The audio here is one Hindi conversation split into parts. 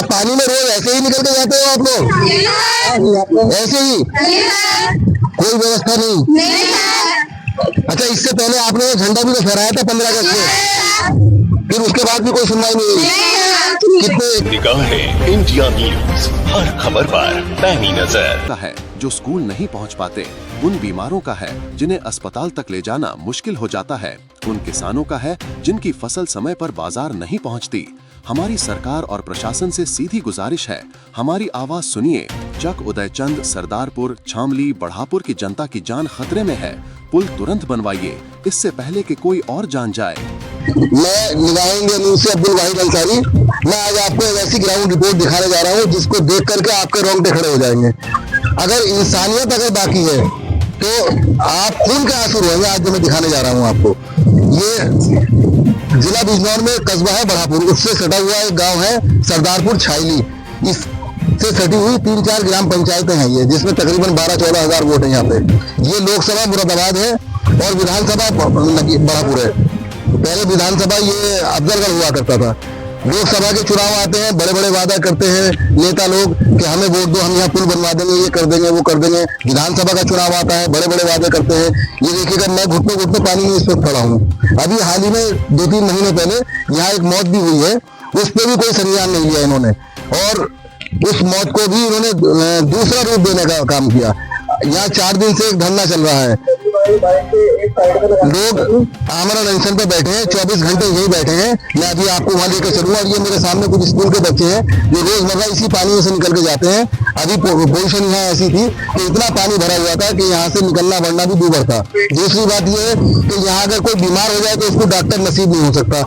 पानी में रोज ऐसे ही निकल के जाते हो आप लोग? ऐसे ही कोई व्यवस्था नहीं? अच्छा, इससे पहले आपने झंडा भी तो फहराया था 15 अगस्त से, फिर उसके बाद भी कोई सुनवाई नहीं हुई। कितने निगाहें इंडिया न्यूज, हर खबर पर पैनी नजर है जो स्कूल नहीं पहुंच पाते, उन बीमारों का है जिन्हें अस्पताल तक ले जाना मुश्किल हो जाता है, उन किसानों का है जिनकी फसल समय पर बाजार नहीं पहुंचती। हमारी सरकार और प्रशासन से सीधी गुजारिश है, हमारी आवाज सुनिए। चक उदयचंद, सरदारपुर, छामली, बढ़ापुर की जनता की जान खतरे में है। पुल तुरंत बनवाइए, इससे पहले कि कोई और जान जाए। मैं निगाहें इंडिया न्यूज से अब्दुल वाहिद अंसारी। मैं आज आपको एक ऐसी ग्राउंड रिपोर्ट दिखाने जा रहा हूँ जिसको देख करके आपके रोंगटे खड़े हो जाएंगे। अगर इंसानियत अगर बाकी है तो आप खून के आंसू रोएंगे। आज जो मैं दिखाने जा रहा हूँ आपको, ये जिला बिजनौर में कस्बा है बढ़ापुर, उससे सटा हुआ एक गांव है सरदारपुर छाइली। इससे सटी हुई 3-4 ग्राम पंचायतें हैं ये, जिसमें तकरीबन 12-14 हजार वोट है यहाँ पे। ये लोकसभा मुरादाबाद है और विधानसभा बढ़ापुर है। पहले विधानसभा ये अफजलगढ़ हुआ करता था। लोकसभा के चुनाव आते हैं, बड़े बड़े वादा करते हैं नेता लोग कि हमें वोट दो, हम यहाँ पुल बनवा देंगे, ये कर देंगे, वो कर देंगे। विधानसभा का चुनाव आता है, बड़े बड़े वादे करते हैं। ये देखिएगा, मैं घुटने घुटने पानी में इस वक्त खड़ा हूँ। अभी हाल ही में 2-3 महीने पहले यहाँ एक मौत भी हुई है, उस पर भी कोई संज्ञान नहीं लिया इन्होंने, और उस मौत को भी इन्होंने दूसरा रूप देने का काम किया। यहाँ 4 दिन से एक धरना चल रहा है, लोग आमरण अनशन पे बैठे हैं, 24 घंटे यही बैठे हैं। मैं अभी आपको वहां लेकर चलूंगा। और ये मेरे सामने कुछ स्कूल के बच्चे हैं जो रोजमर्रा इसी पानी में से निकल के जाते हैं। अभी पोजीशन यहाँ ऐसी थी कि इतना पानी भरा हुआ था कि यहाँ से निकलना बढ़ना भी दूभर था। दूसरी बात ये है कि यहाँ अगर कोई बीमार हो जाए तो उसको डॉक्टर नसीब नहीं हो सकता।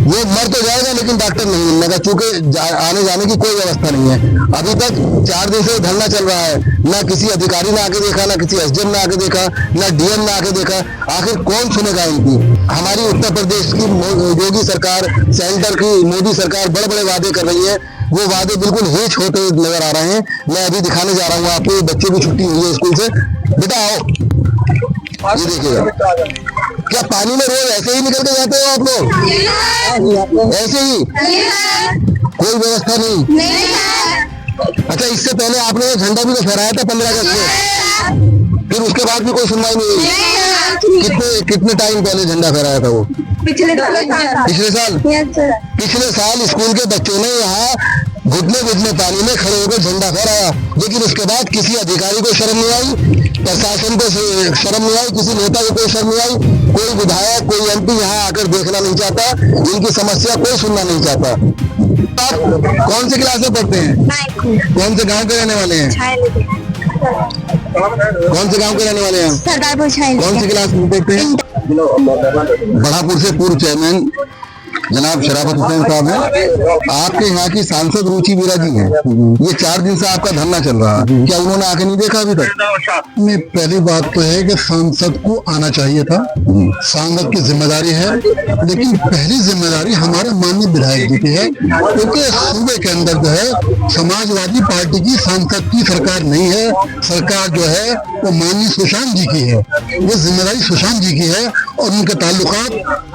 वो मर तो जाएगा लेकिन डॉक्टर नहीं मिलने का, चूंकि आने जाने की कोई व्यवस्था नहीं है। अभी तक 4 दिन से धरना चल रहा है, ना किसी अधिकारी ने आके देखा, ना किसी एसडीएम ने आके देखा, ना डीएम ने आके देखा। आखिर कौन सुनेगा इनकी? हमारी उत्तर प्रदेश की योगी सरकार, सेंटर की मोदी सरकार बड़े बड़े वादे कर रही है, वो वादे बिल्कुल हेच होते नजर आ रहे हैं। मैं अभी दिखाने जा रहा हूँ आपको। बच्चे की छुट्टी हुई है स्कूल से, बेटा आओ, ये देखिएगा। क्या पानी में रोज ऐसे ही निकल के जाते हो आप लोग? ऐसे ही कोई व्यवस्था नहीं? अच्छा, इससे पहले आपने झंडा भी तो फहराया था 15 अगस्त से, फिर उसके बाद भी कोई सुनवाई नहीं हुई। कितने टाइम पहले झंडा फहराया था वो? पिछले साल? पिछले साल स्कूल के बच्चों ने यहाँ घुटने पानी में खड़े होकर झंडा फहराया, लेकिन उसके बाद किसी अधिकारी को शर्म नहीं आई, प्रशासन को शर्म नहीं आई, किसी नेता को कोई शर्म नहीं आई। कोई विधायक, कोई एमपी यहाँ आकर देखना नहीं चाहता, इनकी समस्या कोई सुनना नहीं चाहता। आप कौन से क्लास में पढ़ते हैं? कौन से गांव के रहने वाले हैं? कौन से गांव के रहने वाले हैं? सरदारपुर छाइली। कौन सी क्लास में पढ़ते हैं? बढ़ापुर से पूर्व चेयरमैन जनाब शराफत हुसैन साहब हैं। आपके यहाँ की सांसद रुचि मीरा जी हैं। ये 4 दिन से आपका धरना चल रहा है, क्या उन्होंने आके नहीं देखा अभी तक? नहीं, पहली बात तो है कि सांसद को आना चाहिए था, सांसद की जिम्मेदारी है, लेकिन पहली जिम्मेदारी हमारे माननीय विधायक जी की है, क्योंकि सूबे के अंदर जो है समाजवादी पार्टी की सांसद की सरकार नहीं है। सरकार जो है वो माननीय सुशांत जी की है, ये जिम्मेदारी सुशांत जी की है। और उनके ताल्लुकात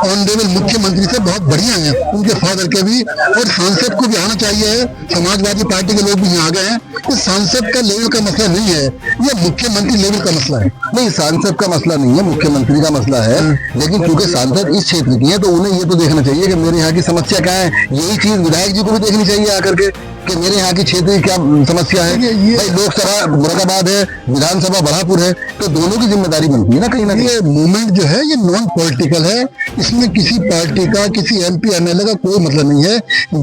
ऑनरेबल मुख्यमंत्री से बहुत बढ़िया है, उनके फादर के भी। और सांसद को भी आना चाहिए, समाजवादी पार्टी के लोग भी यहाँ आ गए हैं। ये सांसद का लेवल का मसला नहीं है, ये मुख्यमंत्री लेवल का मसला है। नहीं, सांसद का मसला नहीं है, मुख्यमंत्री का मसला है। लेकिन क्योंकि सांसद इस क्षेत्र की है तो उन्हें ये तो देखना चाहिए कि मेरे यहाँ की समस्या क्या है। यही चीज विधायक जी को भी देखनी चाहिए आकर के कि मेरे यहाँ की क्षेत्र की क्या समस्या है। भाई लोकसभा मुरादाबाद है, विधानसभा बढ़ापुर है, तो दोनों की जिम्मेदारी बनती है ना कहीं ना कहीं। ये मूवमेंट जो है ये नॉन पॉलिटिकल है, इसमें किसी पार्टी का, किसी एमपी एमएलए का कोई मतलब नहीं है।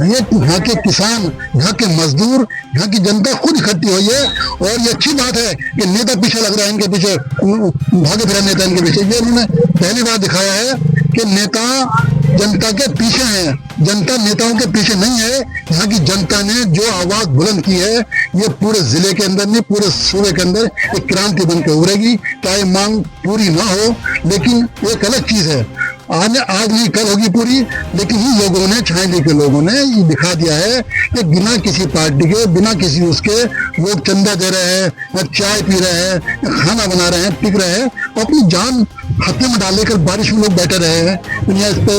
ये यहाँ के किसान, यहाँ के मजदूर, यहाँ की जनता खुद इकट्ठी हुई है। और ये अच्छी बात है कि नेता पीछे लग रहा है, इनके पीछे भागे फिरा नेता इनके पीछे। ये उन्होंने पहली बार दिखाया है कि नेता जनता के पीछे हैं, जनता नेताओं के पीछे नहीं है। यहाँ की जनता ने जो आवाज बुलंद की है, ये पूरे जिले के अंदर नहीं, पूरे सूबे के अंदर एक क्रांति बनकर उभरेगी। चाहे मांग पूरी ना हो, लेकिन एक अलग चीज है, आज नहीं कल होगी पूरी। लेकिन इन लोगों ने, छाइली के लोगों ने ये दिखा दिया है कि बिना किसी पार्टी के, बिना किसी उसके लोग चंदा दे रहे हैं, चाय पी रहे हैं, खाना बना रहे हैं, टिक रहे हैं, अपनी जान खतरे में डाल लेकर बारिश में लोग बैठे रहे हैं। दुनिया इस पर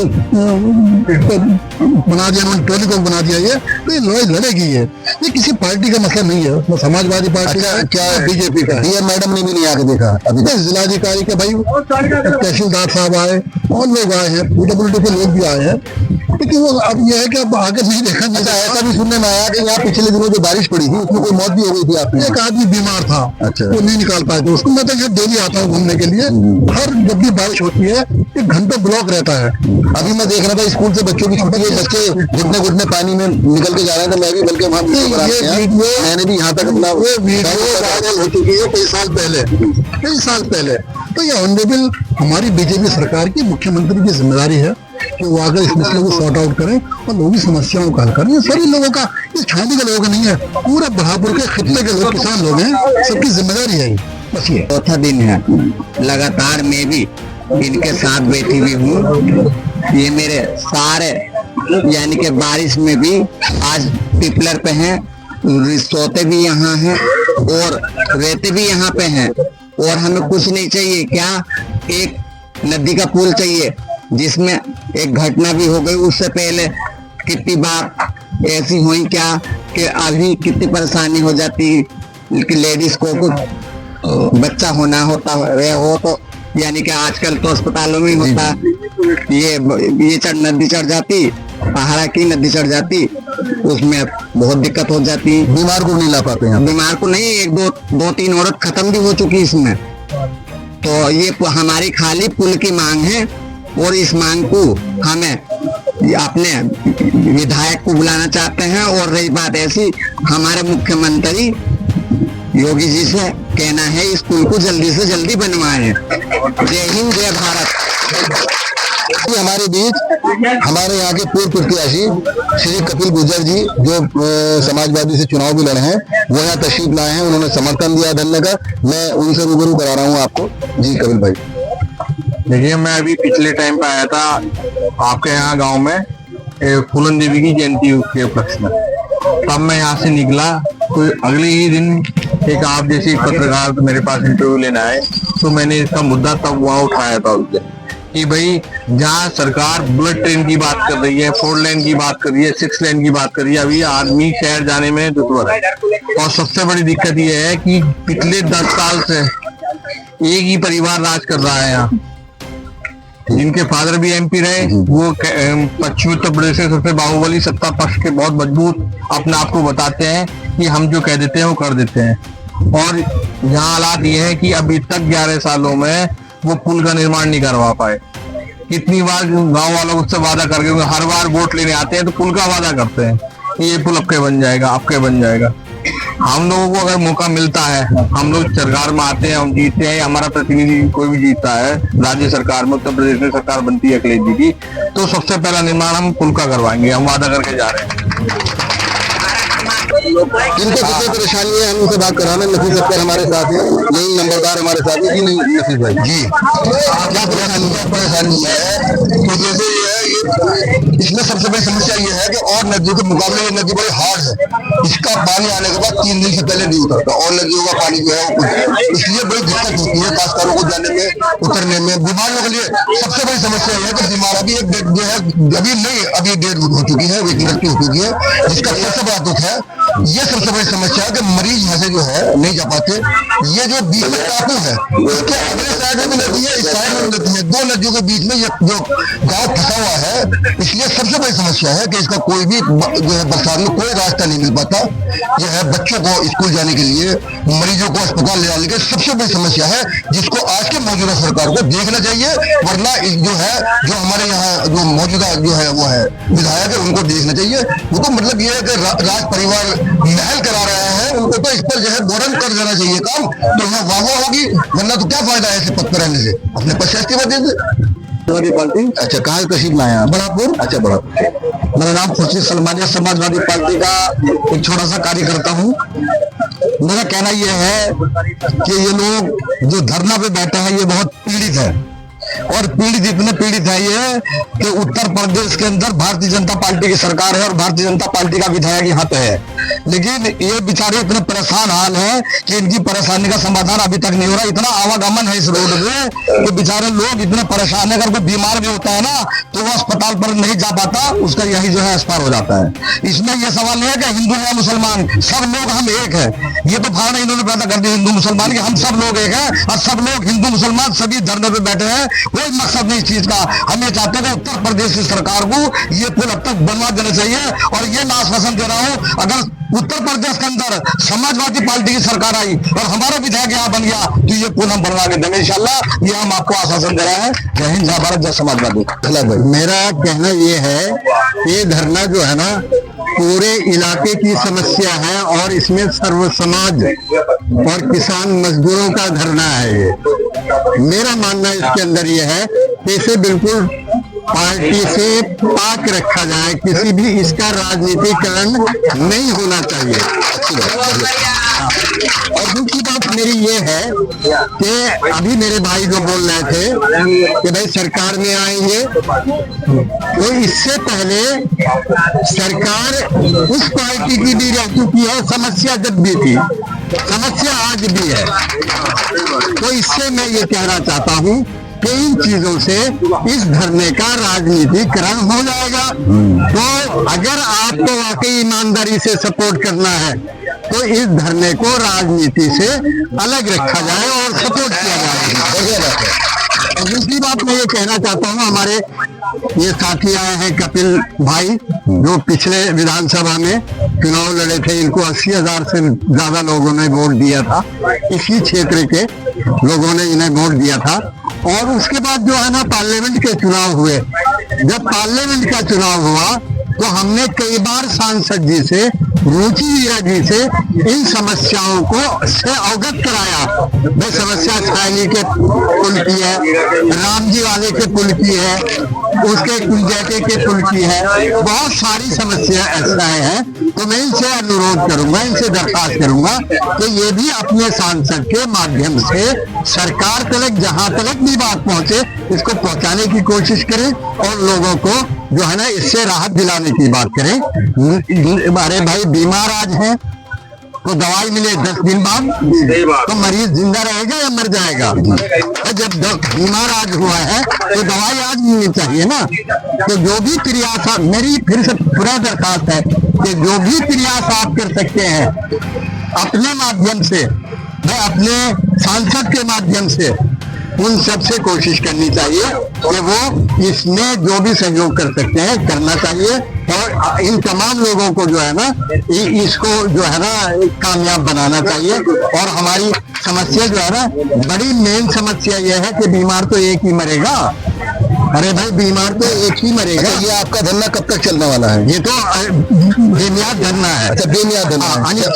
बना दिया उन्होंने, टोली को बना दिया ये, तो ये लड़ाई लड़ेगी ये किसी पार्टी का मसला नहीं है, वो समाजवादी पार्टी का है, क्या बीजेपी का है। डीएम मैडम ने भी नहीं आके देखा अभी तक। जिलाधिकारी के भाई तहसीलदार साहब आए और लोग आए हैं, पीडब्ल्यूडी के लोग भी आए हैं, लेकिन वो अब ये है कि अब आगे नहीं देखा नहीं। अच्छा, ऐसा भी सुनने में आया कि यहाँ पिछले दिनों जो बारिश पड़ी थी उसमें कोई मौत भी हो गई थी आपकी। एक आदमी बीमार था, अच्छा। वो नहीं निकाल पाए थे उसको। मैं तो डेली आता हूँ घूमने के लिए, हर जब भी बारिश होती है एक घंटा ब्लॉक रहता है। अभी मैं देख रहा था स्कूल से बच्चों की छुट्टी है, बच्चे घुटने घुटने पानी में निकल के जा रहे हैं, तो मैं भी बल्कि वहाँ मैंने भी यहाँ तक अपना वो वीडियो वायरल हो चुकी है कई साल पहले। तो ये ऑनरेबल हमारी बीजेपी सरकार की, मुख्यमंत्री की जिम्मेदारी है कि वो आकर इस मसले को सॉर्ट आउट करें और लोगों की समस्याओं का हल करें। ये सभी लोगों का, इस छावनी के लोगों का नहीं है, पूरा बढ़ापुर के खित्ते के लोग, किसान लोग हैं, सबकी जिम्मेदारी है बस ये। चौथा दिन है लगातार मैं भी इनके साथ बैठी हुई हूँ। ये मेरे सारे यानी कि बारिश में भी आज टिपलर पे हैं, सोते भी यहाँ हैं और रहते भी यहाँ पे हैं। और हमें कुछ नहीं चाहिए, क्या एक नदी का पुल चाहिए, जिसमें एक घटना भी हो गई उससे पहले कितनी बार ऐसी हुई क्या कि अभी कितनी परेशानी हो जाती कि लेडीज को कुछ बच्चा होना होता हो तो यानी कि आजकल तो अस्पतालों में होता, ये नदी चढ़ जाती, पहाड़ा की नदी चढ़ जाती, उसमें बहुत दिक्कत हो जाती। बीमार को नहीं ला पाते हैं, बीमार को नहीं, एक दो तीन औरत खत्म भी हो चुकी इसमें। तो ये हमारी खाली पुल की मांग है और इस मांग को हमें अपने विधायक को बुलाना चाहते हैं। और रही बात ऐसी, हमारे मुख्यमंत्री योगी जी से कहना है इस पुल को जल्दी से जल्दी बनवाएं। जय हिंद, जय भारत। हमारे बीच हमारे यहाँ के पूर्व प्रत्याशी श्री कपिल गुर्जर जी, जो समाजवादी से चुनाव भी लड़े हैं, वो यहाँ तशरीफ लाए हैं, उन्होंने समर्थन दिया धरने का। मैं उनसे रूबरू करा रहा हूँ आपको। जी कपिल भाई। देखिए, मैं अभी पिछले टाइम पे आया था आपके यहाँ गांव में फूलन देवी की जयंती के उपलक्ष्य में, तब मैं यहाँ से निकला तो अगले ही दिन एक आप जैसे पत्रकार मेरे पास इंटरव्यू लेना है, तो मैंने इसका मुद्दा तब वहाँ उठाया था उससे कि भाई जहाँ सरकार बुलेट ट्रेन की बात कर रही है, 4 लेन की बात कर रही है, 6 लेन की बात कर रही है, अभी आदमी शहर जाने में दुश्मन है। और सबसे बड़ी दिक्कत यह है कि पिछले 10 साल से एक ही परिवार राज कर रहा है यहाँ, जिनके फादर भी एमपी रहे, वो पश्चिमी उत्तर प्रदेश के सबसे बाहुबली सत्ता पक्ष के बहुत मजबूत अपने आप को बताते हैं कि हम जो कह देते हैं वो कर देते हैं। और यहाँ हालात ये है कि अभी तक 11 सालों में वो पुल का निर्माण नहीं करवा पाए। कितनी बार गांव वालों उससे वादा करके, हर बार वोट लेने आते हैं तो पुल का वादा करते हैं कि ये पुल आपके बन जाएगा, आपके बन जाएगा। हम लोगों को अगर मौका मिलता है, हम लोग सरकार में आते हैं, हम जीतते हैं, हमारा प्रतिनिधि कोई भी जीतता है राज्य सरकार में, उत्तर प्रदेश में सरकार बनती है अखिलेश जी की, तो सबसे पहला निर्माण हम पुल का करवाएंगे, हम वादा करके जा रहे हैं। जिनको जितनी परेशानी है हम उनसे बात कराना। नफीस अख्तर हमारे साथ है, यही नंबरदार हमारे साथ है। जी नहीं नफीस भाई जी, क्या परेशानी है? तो जैसे ये है, इसमें सबसे बड़ी समस्या ये है कि और नदियों के मुकाबले ये नदी बड़ी हार्ड है। इसका पानी आने के बाद 3 दिन से पहले नहीं उतरता और नदियों का पानी जो है वो कुछ, इसलिए बड़ी दिक्कत होती है काश्तकारों को जाने में, उतरने में। बीमारों के लिए सबसे बड़ी समस्या ये है कि बीमार अभी एक डेट जो है अभी डेट हो चुकी है, एक मृत्यु हो चुकी है, जिसका सबसे बड़ा दुख है। ये सबसे बड़ी समस्या है कि मरीज यहाँ से जो है नहीं जा पाते। ये जो बीच में टापू है, उसके अगले साइड में भी नदी है, इस साइड में नदी है, 2 नदियों के बीच में ये जो गांव फंसा हुआ है, इसलिए सबसे बड़ी समस्या है कि इसका कोई भी जो है बरसात में कोई रास्ता नहीं मिल पाता। जो है बच्चों को स्कूल जाने के लिए, मरीजों को अस्पताल ले जाने के सबसे बड़ी समस्या है, जिसको आज के मौजूदा सरकार को देखना चाहिए। वरना जो है जो हमारे यहाँ जो मौजूदा जो है वो है विधायक है, उनको देखना चाहिए। वो तो मतलब ये है कि राज परिवार महल करा रहे हैं, उनको तो इस पर जो है बोरन कर देना चाहिए काम, तो यहाँ वाह होगी। वरना तो क्या फायदा है ऐसे पद पर रहने से, अपने पद से इस्तीफा दे दे। अच्छा, कहाँ तशरीफ लाए हैं? बड़ापुर। अच्छा, बड़ापुर। मेरा नाम खुर्शीद सलमानी, समाजवादी पार्टी का एक छोटा सा कार्यकर्ता हूँ। मेरा कहना यह है कि ये लोग जो धरना पे बैठे हैं ये बहुत पीड़ित है, और पीड़ित इतने पीड़ित है ये कि उत्तर प्रदेश के अंदर भारतीय जनता पार्टी की सरकार है और भारतीय जनता पार्टी का विधायक यहाँ पे है। लेकिन ये बेचारे इतने परेशान हाल है कि इनकी परेशानी का समाधान अभी तक नहीं हो रहा। इतना आवागमन है इस रोड पे कि बेचारे लोग इतने परेशान है। अगर कोई बीमार भी होता है ना तो वो अस्पताल पर नहीं जा पाता, उसका यही जो है एक्सपायर हो जाता है। इसमें यह सवाल नहीं है कि हिंदू या मुसलमान, सब लोग हम एक है। ये तो धारणा इन्होंने पैदा कर दी हिंदू मुसलमान की, हम सब लोग एक है और सब लोग हिंदू मुसलमान सभी धरने पे बैठे हैं। कोई मकसद नहीं इस चीज का। हम ये चाहते हैं कि उत्तर प्रदेश की सरकार को ये पुल अब तक बनवा देना चाहिए। और ये मैं आश्वासन दे रहा हूँ, अगर उत्तर प्रदेश के अंदर समाजवादी पार्टी की सरकार आई और हमारा विधायक यहाँ बन गया तो ये पुल हम बनवा के देंगे इंशाल्लाह। ये हम आपको आश्वासन दे रहे हैं। जय हिंद, जय भारत, जय समाजवादी। मेरा कहना ये है, ये धरना जो है ना पूरे इलाके की समस्या है और इसमें सर्व समाज और किसान मजदूरों का धरना है। ये मेरा मानना इसके अंदर ये है कि इसे बिल्कुल पार्टी से पाक रखा जाए, किसी भी इसका राजनीतिकरण नहीं होना चाहिए। और दूसरी बात मेरी ये है कि अभी मेरे भाई जो बोल रहे थे कि भाई सरकार में आएंगे, तो इससे पहले सरकार उस पार्टी की भी रह चुकी है। समस्या जब भी थी, समस्या आज भी है। तो इससे मैं ये कहना चाहता हूँ कि इन चीजों से इस धरने का राजनीतिकरण हो जाएगा। तो अगर आपको वाकई ईमानदारी से सपोर्ट करना है तो इस धरने को राजनीति से अलग रखा जाए और सपोर्ट किया जाए। और दूसरी बात मैं ये कहना चाहता हूँ, हमारे ये साथी आए हैं कपिल भाई, जो पिछले विधानसभा में चुनाव लड़े थे। इनको 80,000 से ज्यादा लोगों ने वोट दिया था। इसी क्षेत्र के लोगों ने इन्हें वोट दिया था। और उसके बाद जो है ना पार्लियामेंट के चुनाव हुए। जब पार्लियामेंट का चुनाव हुआ तो हमने कई बार सांसद जी से, रुचि वीरा जी से इन समस्याओं को से अवगत कराया। भाई समस्या छायनी के पुल की है, राम जी वाले के पुल की है, उसके कुंजैते के पुल की है, बहुत सारी समस्या ऐसा है। तो मैं इनसे अनुरोध करूंगा, इनसे दरखास्त करूंगा कि ये भी अपने सांसद के माध्यम से सरकार तक जहां तक भी बात पहुंचे इसको पहुंचाने की कोशिश करें और लोगों को जो है ना इससे राहत दिलाने की बात करें। अरे भाई बीमार आज हैं तो दवाई मिले 10 दिन बाद तो मरीज जिंदा रहेगा या मर जाएगा। जब बीमार आज हुआ है तो दवाई आज मिलनी चाहिए ना। तो जो भी प्रयास, मेरी फिर से पूरा दरखास्त है कि जो भी प्रयास आप कर सकते हैं अपने माध्यम से, मैं अपने सांसद के माध्यम से, उन सबसे कोशिश करनी चाहिए कि वो इसमें जो भी सहयोग कर सकते हैं करना चाहिए। और इन तमाम लोगों को जो है ना इसको जो है ना कामयाब बनाना चाहिए। और हमारी समस्या जो है ना, बड़ी मेन समस्या यह है कि बीमार तो एक ही मरेगा। अरे भाई बीमार तो एक ही मरेगा। ये आपका धरना कब तक चलने वाला है? ये तो बेमियाद धरना है। अच्छा, बेमियाद धरना है। अनिश्चित